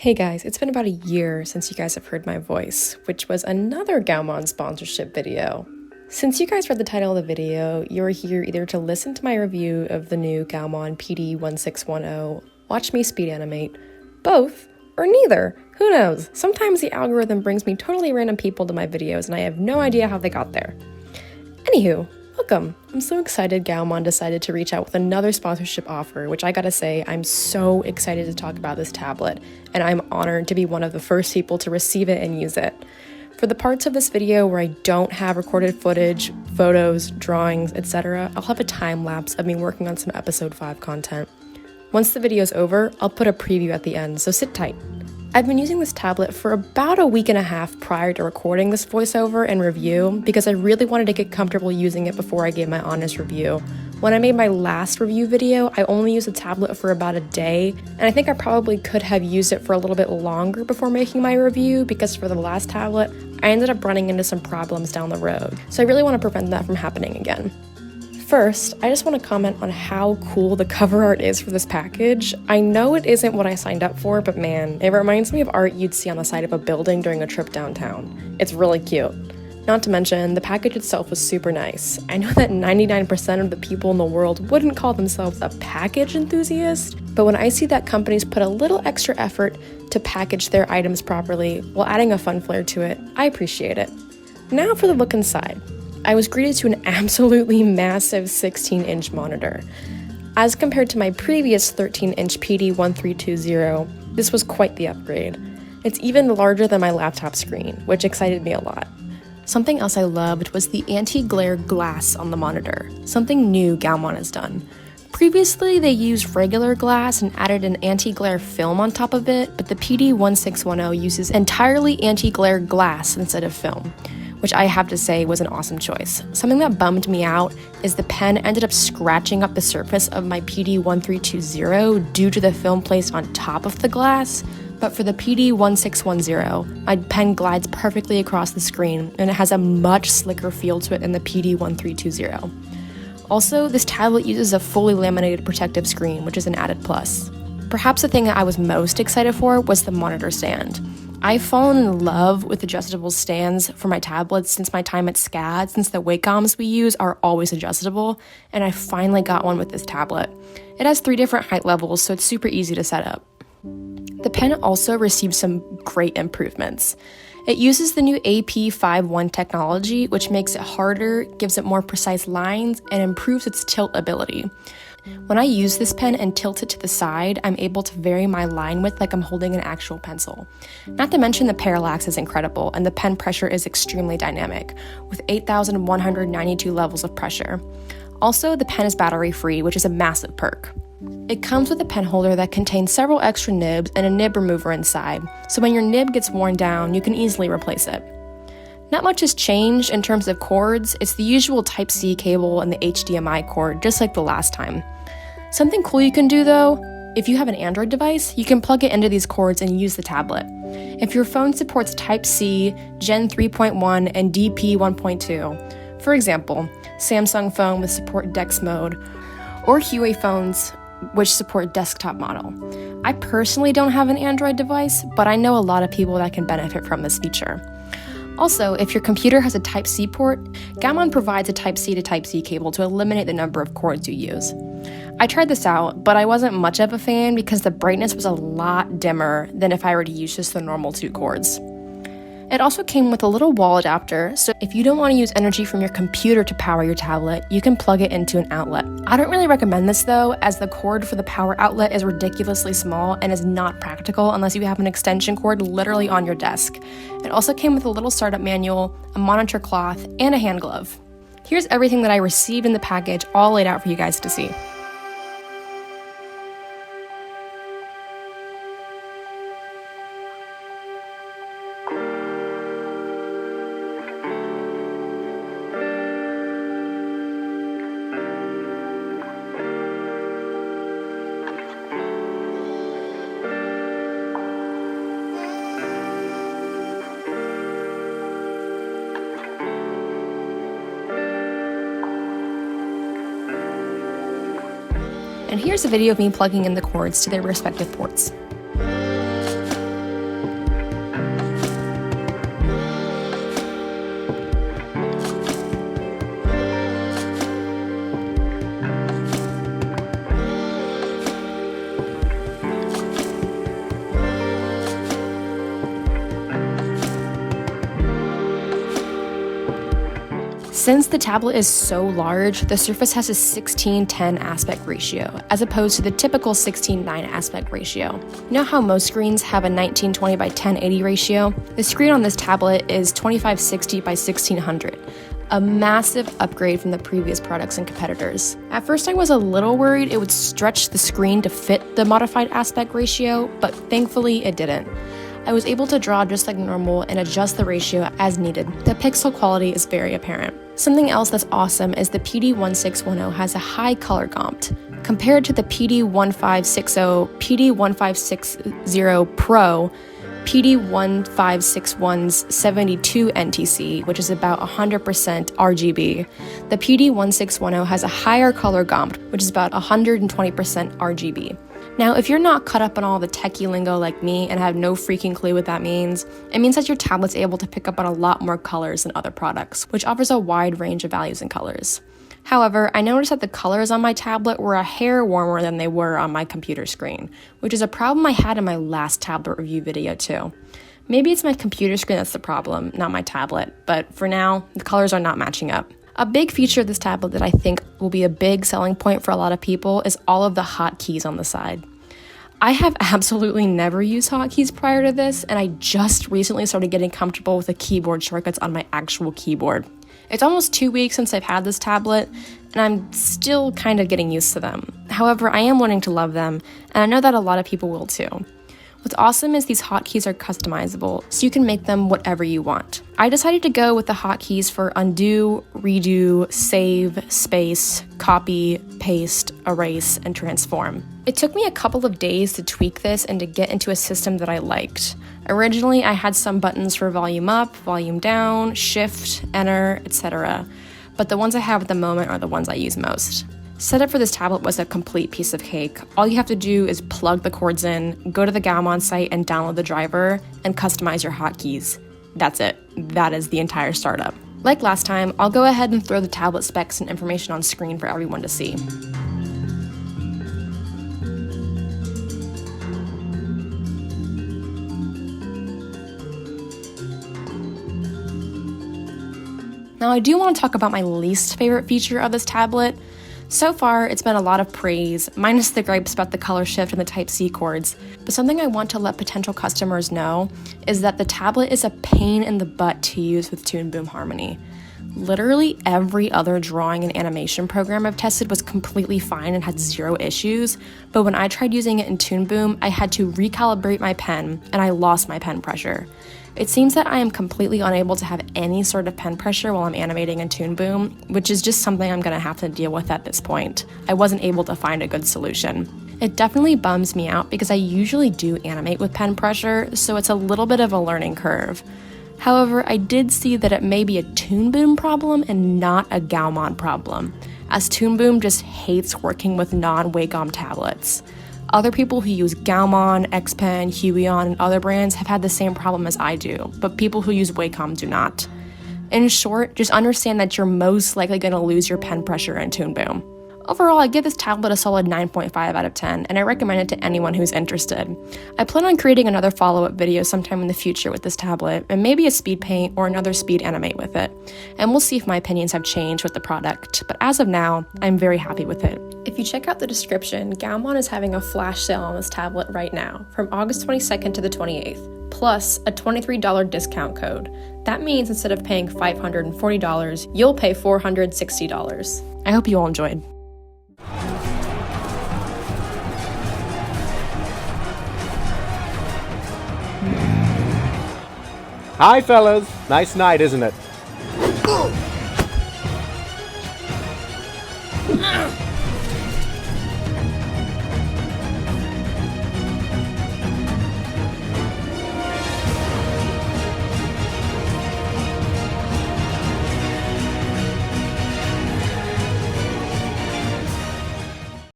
Hey guys, it's been about a year since you guys have heard my voice, which was another GAOMON sponsorship video. Since you guys read the title of the video, you're here either to listen to my review of the new GAOMON PD1610, watch me speed animate, both, or neither. Who knows? Sometimes the algorithm brings me totally random people to my videos and I have no idea how they got there. Anywho, welcome. I'm so excited GAOMON decided to reach out with another sponsorship offer, which I gotta say, I'm so excited to talk about this tablet, and I'm honored to be one of the first people to receive it and use it. For the parts of this video where I don't have recorded footage, photos, drawings, etc., I'll have a time lapse of me working on some episode 5 content. Once the video's over, I'll put a preview at the end, so sit tight. I've been using this tablet for about a week and a half prior to recording this voiceover and review because I really wanted to get comfortable using it before I gave my honest review. When I made my last review video, I only used the tablet for about a day, and I think I probably could have used it for a little bit longer before making my review because for the last tablet, I ended up running into some problems down the road, so I really want to prevent that from happening again. First, I just want to comment on how cool the cover art is for this package. I know it isn't what I signed up for, but man, it reminds me of art you'd see on the side of a building during a trip downtown. It's really cute. Not to mention, the package itself was super nice. I know that 99% of the people in the world wouldn't call themselves a package enthusiast, but when I see that companies put a little extra effort to package their items properly while adding a fun flair to it, I appreciate it. Now for the look inside. I was greeted to an absolutely massive 16-inch monitor. As compared to my previous 13-inch PD1320, this was quite the upgrade. It's even larger than my laptop screen, which excited me a lot. Something else I loved was the anti-glare glass on the monitor, something new GAOMON has done. Previously, they used regular glass and added an anti-glare film on top of it, but the PD1610 uses entirely anti-glare glass instead of film, which I have to say was an awesome choice. Something that bummed me out is the pen ended up scratching up the surface of my PD1320 due to the film placed on top of the glass, but for the PD1610, my pen glides perfectly across the screen and it has a much slicker feel to it than the PD1320. Also, this tablet uses a fully laminated protective screen, which is an added plus. Perhaps the thing that I was most excited for was the monitor stand. I've fallen in love with adjustable stands for my tablets since my time at SCAD, since the Wacoms we use are always adjustable, and I finally got one with this tablet. It has 3 different height levels, so it's super easy to set up. The pen also received some great improvements. It uses the new AP51 technology, which makes it harder, gives it more precise lines, and improves its tilt ability. When I use this pen and tilt it to the side, I'm able to vary my line width like I'm holding an actual pencil. Not to mention the parallax is incredible, and the pen pressure is extremely dynamic, with 8,192 levels of pressure. Also, the pen is battery-free, which is a massive perk. It comes with a pen holder that contains several extra nibs and a nib remover inside, so when your nib gets worn down, you can easily replace it. Not much has changed in terms of cords. It's the usual Type-C cable and the HDMI cord, just like the last time. Something cool you can do though, if you have an Android device, you can plug it into these cords and use the tablet. If your phone supports Type-C, Gen 3.1, and DP 1.2, for example, Samsung phone with support DeX mode, or Huawei phones which support desktop model. I personally don't have an Android device, but I know a lot of people that can benefit from this feature. Also, if your computer has a Type-C port, GAOMON provides a Type-C to Type-C cable to eliminate the number of cords you use. I tried this out, but I wasn't much of a fan because the brightness was a lot dimmer than if I were to use just the normal 2 cords. It also came with a little wall adapter, so if you don't want to use energy from your computer to power your tablet, you can plug it into an outlet. I don't really recommend this though, as the cord for the power outlet is ridiculously small and is not practical unless you have an extension cord literally on your desk. It also came with a little startup manual, a monitor cloth, and a hand glove. Here's everything that I received in the package all laid out for you guys to see. And here's a video of me plugging in the cords to their respective ports. Since the tablet is so large, the Surface has a 16:10 aspect ratio, as opposed to the typical 16:9 aspect ratio. You know how most screens have a 1920 by 1080 ratio? The screen on this tablet is 2560 by 1600. A massive upgrade from the previous products and competitors. At first I was a little worried it would stretch the screen to fit the modified aspect ratio, but thankfully it didn't. I was able to draw just like normal and adjust the ratio as needed. The pixel quality is very apparent. Something else that's awesome is the PD1610 has a high color Compt. Compared to the PD1560, PD1560 Pro, PD1561's 72 NTC, which is about 100% RGB. The PD1610 has a higher color Compt, which is about 120% RGB. Now, if you're not caught up on all the techie lingo like me and have no freaking clue what that means, it means that your tablet's able to pick up on a lot more colors than other products, which offers a wide range of values and colors. However, I noticed that the colors on my tablet were a hair warmer than they were on my computer screen, which is a problem I had in my last tablet review video too. Maybe it's my computer screen that's the problem, not my tablet, but for now, the colors are not matching up. A big feature of this tablet that I think will be a big selling point for a lot of people is all of the hotkeys on the side. I have absolutely never used hotkeys prior to this, and I just recently started getting comfortable with the keyboard shortcuts on my actual keyboard. It's almost 2 weeks since I've had this tablet, and I'm still kind of getting used to them. However, I am learning to love them, and I know that a lot of people will too. What's awesome is these hotkeys are customizable, so you can make them whatever you want. I decided to go with the hotkeys for undo, redo, save, space, copy, paste, erase, and transform. It took me a couple of days to tweak this and to get into a system that I liked. Originally, I had some buttons for volume up, volume down, shift, enter, etc. But the ones I have at the moment are the ones I use most. Setup for this tablet was a complete piece of cake. All you have to do is plug the cords in, go to the GAOMON site and download the driver, and customize your hotkeys. That's it. That is the entire startup. Like last time, I'll go ahead and throw the tablet specs and information on screen for everyone to see. Now I do want to talk about my least favorite feature of this tablet. So far, it's been a lot of praise, minus the gripes about the color shift and the Type-C cords, but something I want to let potential customers know is that the tablet is a pain in the butt to use with Toon Boom Harmony. Literally every other drawing and animation program I've tested was completely fine and had zero issues, but when I tried using it in Toon Boom, I had to recalibrate my pen, and I lost my pen pressure. It seems that I am completely unable to have any sort of pen pressure while I'm animating in Toon Boom, which is just something I'm gonna have to deal with at this point. I wasn't able to find a good solution. It definitely bums me out because I usually do animate with pen pressure, so it's a little bit of a learning curve. However, I did see that it may be a Toon Boom problem and not a GAOMON problem, as Toon Boom just hates working with non-Wacom tablets. Other people who use GAOMON, XPen, Huion, and other brands have had the same problem as I do, but people who use Wacom do not. In short, just understand that you're most likely going to lose your pen pressure in Toon Boom. Overall, I give this tablet a solid 9.5 out of 10, and I recommend it to anyone who's interested. I plan on creating another follow-up video sometime in the future with this tablet, and maybe a speed paint or another speed animate with it. And we'll see if my opinions have changed with the product, but as of now, I'm very happy with it. If you check out the description, GAOMON is having a flash sale on this tablet right now, from August 22nd to the 28th, plus a $23 discount code. That means instead of paying $540, you'll pay $460. I hope you all enjoyed. Hi fellas, nice night isn't it?